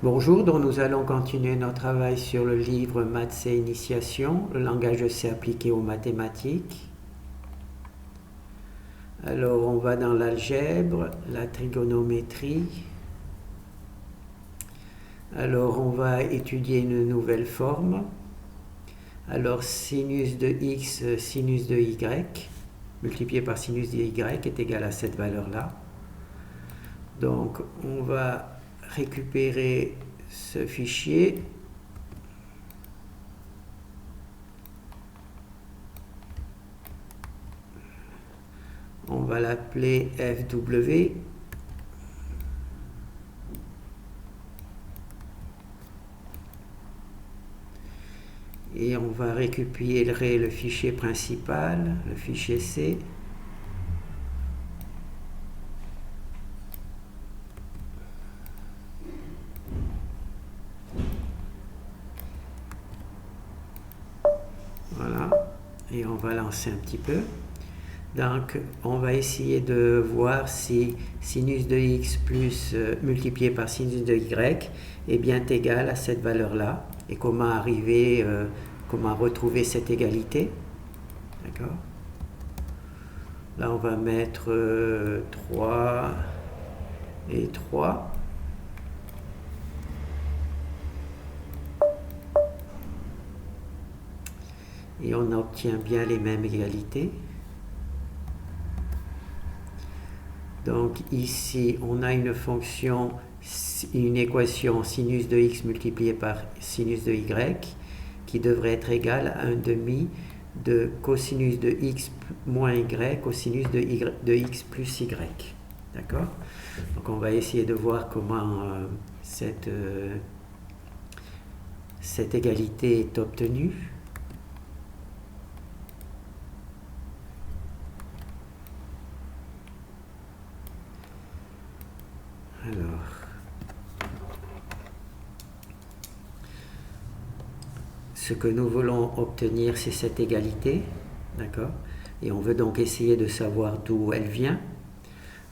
Bonjour, donc nous allons continuer notre travail sur le livre Maths et Initiation, le langage de C appliqué aux mathématiques. Alors on va dans l'algèbre, la trigonométrie. Alors on va étudier une nouvelle forme. Alors sinus de x, sinus de y, multiplié par sinus de y est égal à cette valeur-là. Donc on va récupérer ce fichier. On va l'appeler FW. Et on va récupérer le fichier principal, le fichier C. Voilà. Et on va lancer un petit peu. Donc, on va essayer de voir si sinus de x plus multiplié par sinus de y est bien égal à cette valeur-là. Et comment arriver, comment retrouver cette égalité. D'accord? Là, on va mettre 3 et 3. Et on obtient bien les mêmes égalités. Donc ici, on a une fonction, une équation sinus de x multiplié par sinus de y qui devrait être égale à 1 demi de cosinus de x moins y cosinus de x plus y. D'accord? Donc on va essayer de voir comment cette égalité est obtenue. Alors, ce que nous voulons obtenir, c'est cette égalité, d'accord? Et on veut donc essayer de savoir d'où elle vient.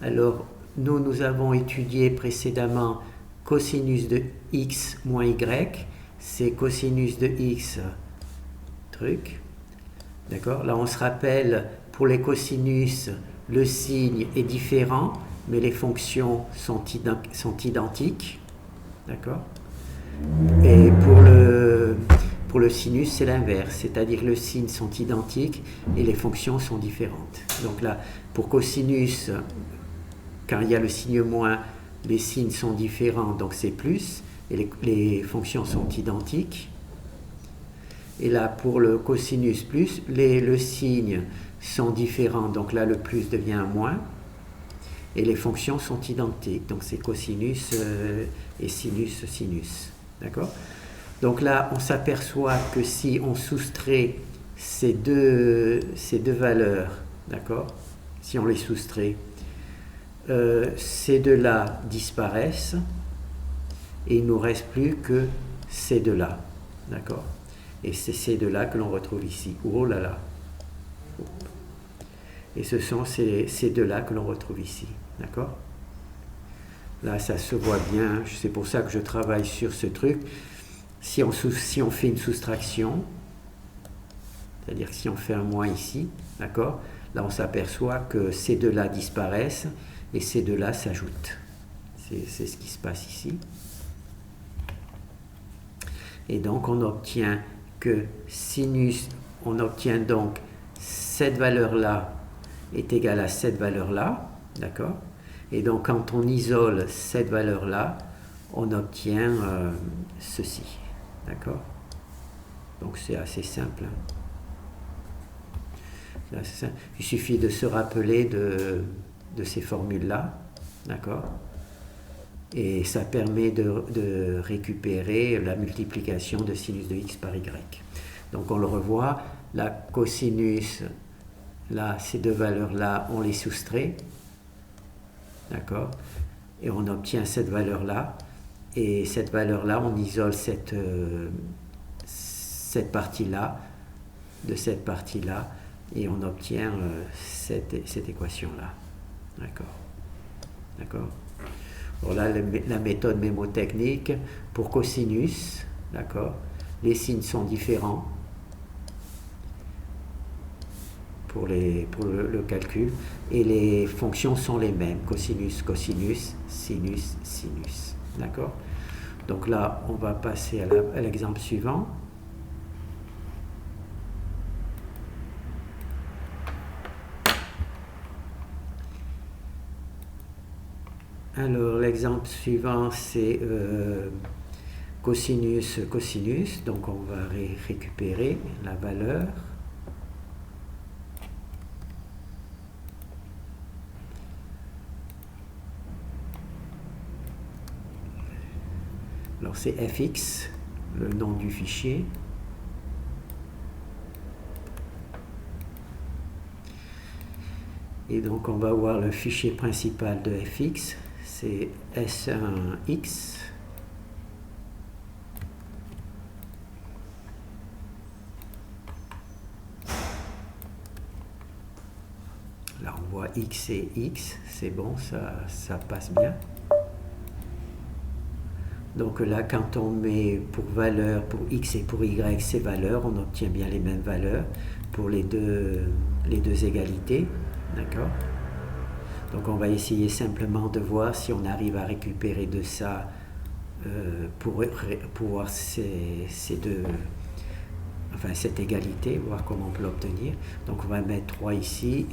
Alors, nous avons étudié précédemment cosinus de x moins y, c'est cosinus de x truc, d'accord? Là, on se rappelle, pour les cosinus, le signe est différent, mais les fonctions sont identiques, d'accord? Et pour le sinus, c'est l'inverse, c'est-à-dire le signe sont identiques et les fonctions sont différentes. Donc là, pour cosinus, quand il y a le signe moins, les signes sont différents, donc c'est plus, et les fonctions sont identiques. Et là, pour le cosinus plus, le signe sont différents, donc là, le plus devient un moins. Et les fonctions sont identiques, donc c'est cosinus et sinus, sinus. D'accord? Donc là, on s'aperçoit que si on soustrait ces deux valeurs, d'accord? Si on les soustrait, ces deux-là disparaissent et il ne nous reste plus que ces deux-là, d'accord? Et c'est ces deux-là que l'on retrouve ici. Oh là là! Et ce sont ces deux-là que l'on retrouve ici. D'accord? Là, ça se voit bien. C'est pour ça que je travaille sur ce truc. Si on fait une soustraction, c'est-à-dire que si on fait un moins ici, d'accord? Là, on s'aperçoit que ces deux-là disparaissent et ces deux-là s'ajoutent. C'est ce qui se passe ici. Et donc, on obtient que sinus, on obtient donc cette valeur-là est égale à cette valeur-là, d'accord? Et donc quand on isole cette valeur-là, on obtient ceci, d'accord? Donc c'est assez simple. Il suffit de se rappeler de ces formules-là, d'accord? Et ça permet de récupérer la multiplication de sinus de x par y. Donc on le revoit, la cosinus, là, ces deux valeurs-là, on les soustrait, d'accord? Et on obtient cette valeur-là. Et cette valeur-là, on isole cette partie-là de cette partie-là. Et on obtient cette équation-là. D'accord? D'accord? Voilà la méthode mémotechnique pour cosinus, d'accord. Les signes sont différents pour le calcul et les fonctions sont les mêmes, cosinus, cosinus, sinus, sinus, d'accord. Donc là, on va passer à l'exemple suivant. Alors, l'exemple suivant, c'est cosinus, cosinus. Donc, on va récupérer la valeur. Alors, c'est fx, le nom du fichier. Et donc, on va voir le fichier principal de fx. C'est S1x. Là, on voit x et x. C'est bon, ça passe bien. Donc là, quand on met pour valeur, pour x et pour y, ces valeurs, on obtient bien les mêmes valeurs pour les deux égalités. D'accord? Donc on va essayer simplement de voir si on arrive à récupérer de ça pour voir cette égalité, voir comment on peut l'obtenir. Donc on va mettre 3 ici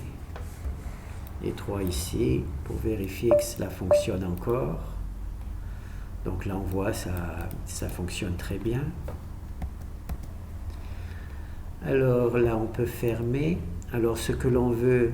et 3 ici pour vérifier que cela fonctionne encore. Donc là on voit ça fonctionne très bien. Alors là on peut fermer. Alors ce que l'on veut,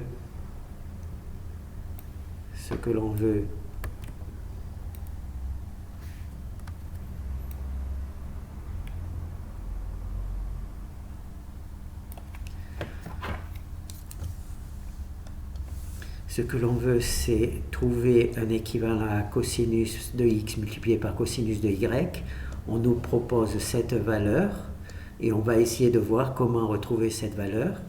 c'est trouver un équivalent à cosinus de x multiplié par cosinus de y. On nous propose cette valeur et on va essayer de voir comment retrouver cette valeur.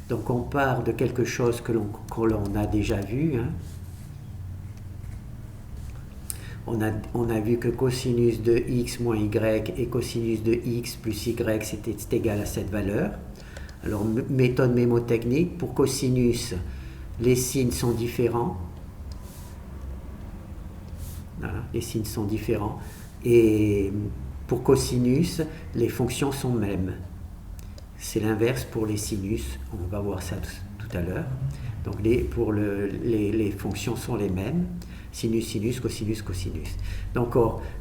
Donc on part de quelque chose que l'on a déjà vu. Hein. On a vu que cosinus de x moins y et cosinus de x plus y c'était égal à cette valeur. Alors méthode mémotechnique, pour cosinus, les signes sont différents. Voilà, les signes sont différents. Et pour cosinus, les fonctions sont mêmes. C'est l'inverse pour les sinus. On va voir ça tout à l'heure. Donc les fonctions sont les mêmes. Sinus, sinus, cosinus, cosinus. Donc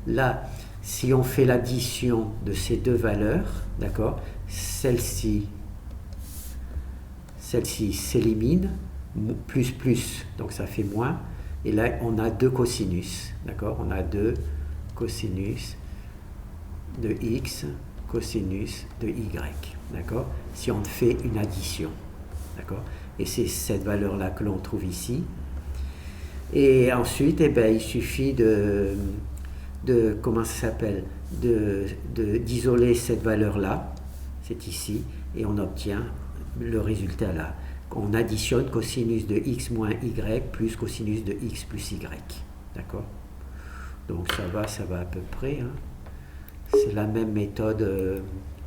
là, si on fait l'addition de ces deux valeurs, d'accord, celle-ci s'élimine, plus, donc ça fait moins. Et là, on a deux cosinus, d'accord, on a deux cosinus de x, cosinus de y, d'accord, si on fait une addition, d'accord. Et c'est cette valeur-là que l'on trouve ici. Et ensuite, il suffit comment ça s'appelle, d'isoler cette valeur-là, c'est ici, et on obtient le résultat là. On additionne cosinus de x moins y plus cosinus de x plus y. D'accord? Donc ça va à peu près. Hein. C'est la même méthode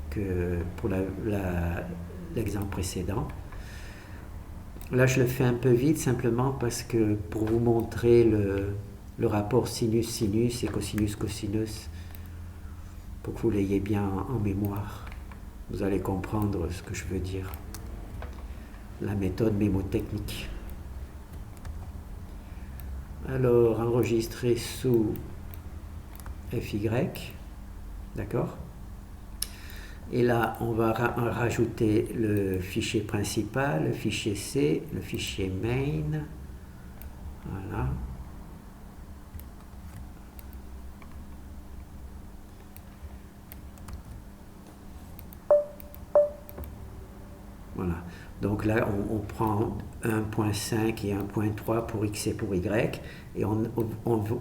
que pour l'exemple précédent. Là, je le fais un peu vite, simplement parce que pour vous montrer le rapport sinus-sinus et cosinus-cosinus, pour que vous l'ayez bien en mémoire, vous allez comprendre ce que je veux dire. La méthode mémotechnique. Alors, enregistrer sous FY, d'accord? Et là, on va rajouter le fichier principal, le fichier C, le fichier main. Voilà. Voilà. Donc là, on prend 1.5 et 1.3 pour x et pour y. Et on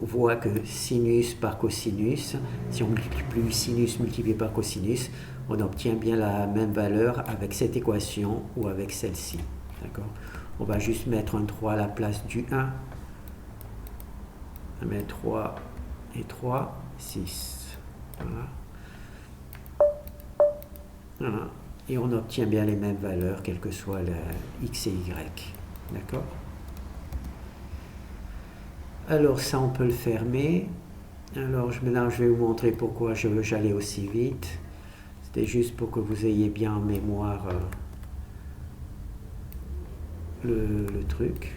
voit que sinus par cosinus, si on multiplie sinus multiplié par cosinus, on obtient bien la même valeur avec cette équation ou avec celle-ci. D'accord? On va juste mettre un 3 à la place du 1. On met 3 et 3, 6. Voilà. Voilà. Et on obtient bien les mêmes valeurs, quelles que soient la x et y. D'accord? Alors ça, on peut le fermer. Alors maintenant, je vais vous montrer pourquoi j'allais aussi vite. C'était juste pour que vous ayez bien en mémoire le truc.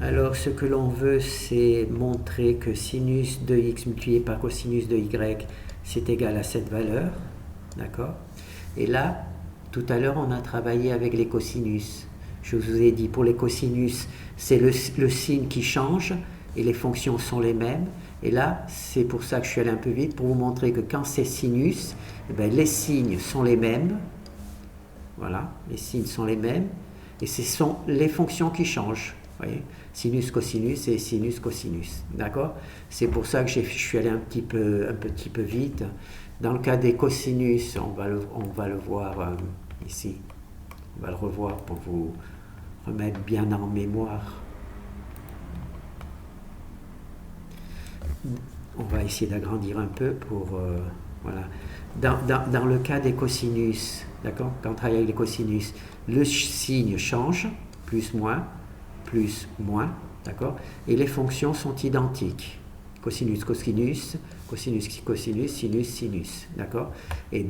Alors ce que l'on veut, c'est montrer que sinus de x multiplié par cosinus de y, c'est égal à cette valeur. D'accord? Et là, tout à l'heure, on a travaillé avec les cosinus. Je vous ai dit, pour les cosinus, c'est le signe qui change et les fonctions sont les mêmes. Et là, c'est pour ça que je suis allé un peu vite, pour vous montrer que quand c'est sinus, eh bien, les signes sont les mêmes. Voilà, les signes sont les mêmes. Et ce sont les fonctions qui changent. Vous voyez, sinus, cosinus et sinus, cosinus. D'accord? C'est pour ça que je suis allé un petit peu vite. Dans le cas des cosinus, on va le voir ici. On va le revoir pour vous remettre bien en mémoire. On va essayer d'agrandir un peu pour... voilà. Dans le cas des cosinus, d'accord? Quand on travaille avec les cosinus, le signe change, plus, moins, d'accord? Et les fonctions sont identiques. Cosinus, cosinus, cosinus, cosinus, sinus, sinus, d'accord? Et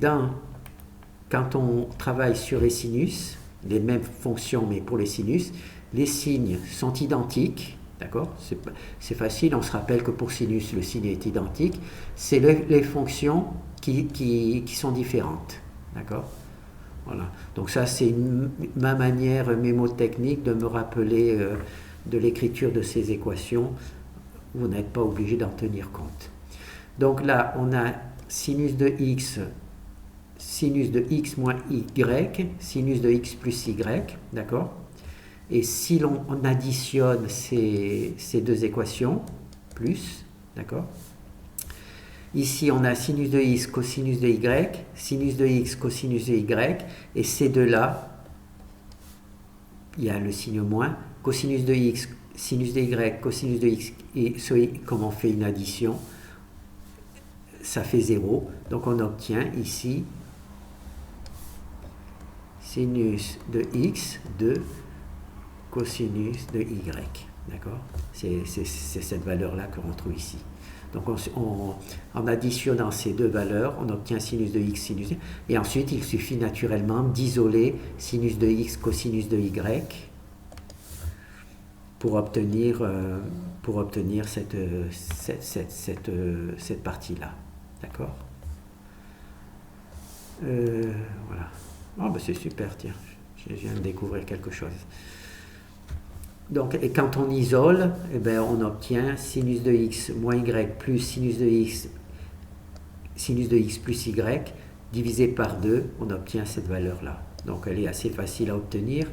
quand on travaille sur les sinus, les mêmes fonctions mais pour les sinus, les signes sont identiques, d'accord? C'est facile, on se rappelle que pour sinus, le signe est identique, c'est les fonctions qui sont différentes, d'accord? Voilà. Donc ça, c'est ma manière mémotechnique de me rappeler de l'écriture de ces équations. Vous n'êtes pas obligé d'en tenir compte. Donc là, on a sinus de x moins y, sinus de x plus y, d'accord? Et si l'on additionne ces deux équations, plus, d'accord? Ici, on a sinus de x, cosinus de y, sinus de x, cosinus de y, et ces deux-là, il y a le signe moins, cosinus de x, sinus de y, cosinus de x, et comme on fait une addition, ça fait 0. Donc on obtient ici sinus de x de cosinus de y. D'accord? C'est cette valeur-là que l'on trouve ici. Donc en additionnant ces deux valeurs, on obtient sinus de x, sinus de y. Et ensuite, il suffit naturellement d'isoler sinus de x, cosinus de y pour obtenir cette partie-là. D'accord? Voilà. Oh, ben c'est super, tiens. Je viens de découvrir quelque chose. Donc, et quand on isole, eh bien, on obtient sinus de x moins y plus sinus de x plus y divisé par 2, on obtient cette valeur-là. Donc elle est assez facile à obtenir,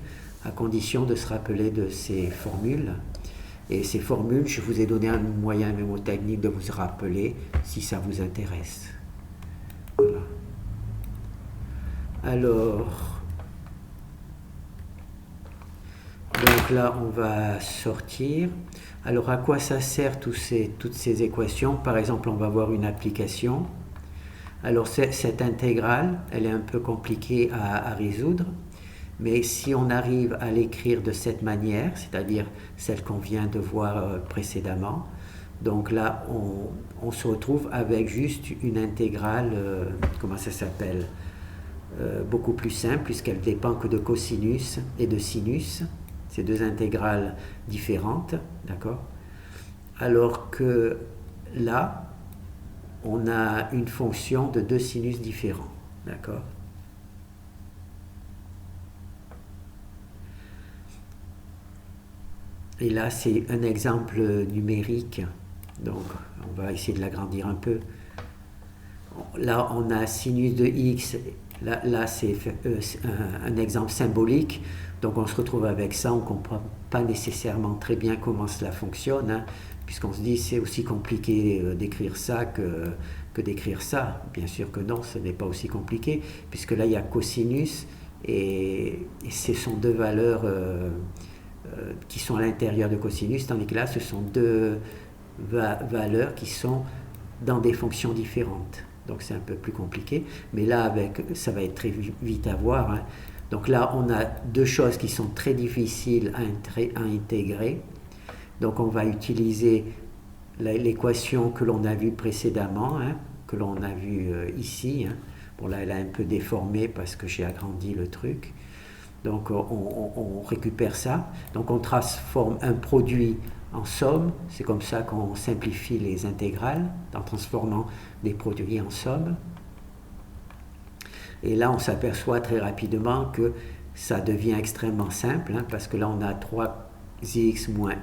à condition de se rappeler de ces formules. Et ces formules, je vous ai donné un moyen mémotechnique de vous rappeler si ça vous intéresse. Voilà. Alors, donc là, on va sortir. Alors, à quoi ça sert toutes ces équations? Par exemple, on va voir une application. Alors, cette intégrale, elle est un peu compliquée à résoudre. Mais si on arrive à l'écrire de cette manière, c'est-à-dire celle qu'on vient de voir précédemment, donc là, on se retrouve avec juste une intégrale, comment ça s'appelle, beaucoup plus simple, puisqu'elle ne dépend que de cosinus et de sinus. C'est deux intégrales différentes, d'accord? Alors que là, on a une fonction de deux sinus différents, d'accord? Et là, c'est un exemple numérique, donc on va essayer de l'agrandir un peu. Là, on a sinus de x, là c'est un exemple symbolique, donc on se retrouve avec ça, on ne comprend pas nécessairement très bien comment cela fonctionne, hein, puisqu'on se dit c'est aussi compliqué d'écrire ça que d'écrire ça. Bien sûr que non, ce n'est pas aussi compliqué, puisque là il y a cosinus et ce sont deux valeurs qui sont à l'intérieur de cosinus, tandis que là, ce sont deux valeurs qui sont dans des fonctions différentes. Donc c'est un peu plus compliqué, mais là, ça va être très vite à voir, hein. Donc là, on a deux choses qui sont très difficiles à intégrer. Donc on va utiliser l'équation que l'on a vue précédemment, hein, que l'on a vue ici, hein. Bon, là, elle a un peu déformé parce que j'ai agrandi le truc. Donc, on récupère ça. Donc, on transforme un produit en somme. C'est comme ça qu'on simplifie les intégrales, en transformant des produits en somme. Et là, on s'aperçoit très rapidement que ça devient extrêmement simple, hein, parce que là, on a 3x moins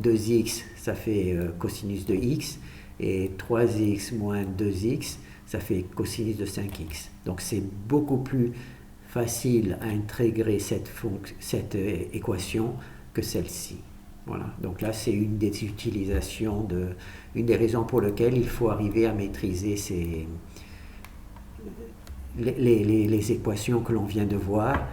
2x, ça fait cosinus de x, et 3x moins 2x, ça fait cosinus de 5x. Donc c'est beaucoup plus facile à intégrer cette équation que celle-ci. Voilà. Donc là, c'est une des utilisations, une des raisons pour lesquelles il faut arriver à maîtriser les équations que l'on vient de voir.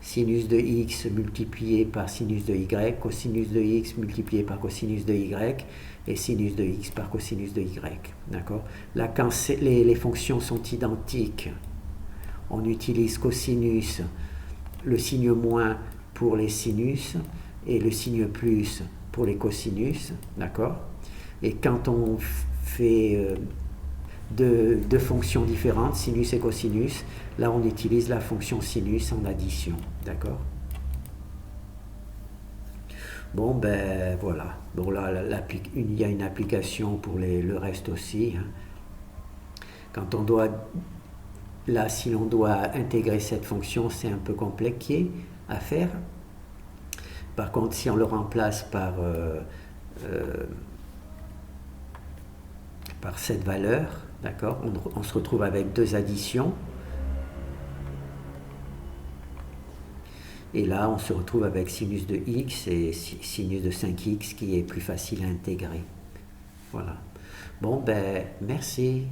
Sinus de x multiplié par sinus de y, cosinus de x multiplié par cosinus de y, et sinus de x par cosinus de y. D'accord? Là, quand les fonctions sont identiques, on utilise cosinus, le signe moins pour les sinus et le signe plus pour les cosinus. D'accord? Et quand on fait deux fonctions différentes, sinus et cosinus, là on utilise la fonction sinus en addition, d'accord? Bon, ben voilà. Bon, là, il y a une application pour le reste aussi, hein. Quand on doit, là, si l'on doit intégrer cette fonction, c'est un peu compliqué à faire. Par contre, si on le remplace par cette valeur, d'accord, on se retrouve avec deux additions. Et là, on se retrouve avec sinus de x et sinus de 5x qui est plus facile à intégrer. Voilà. Bon, ben, merci.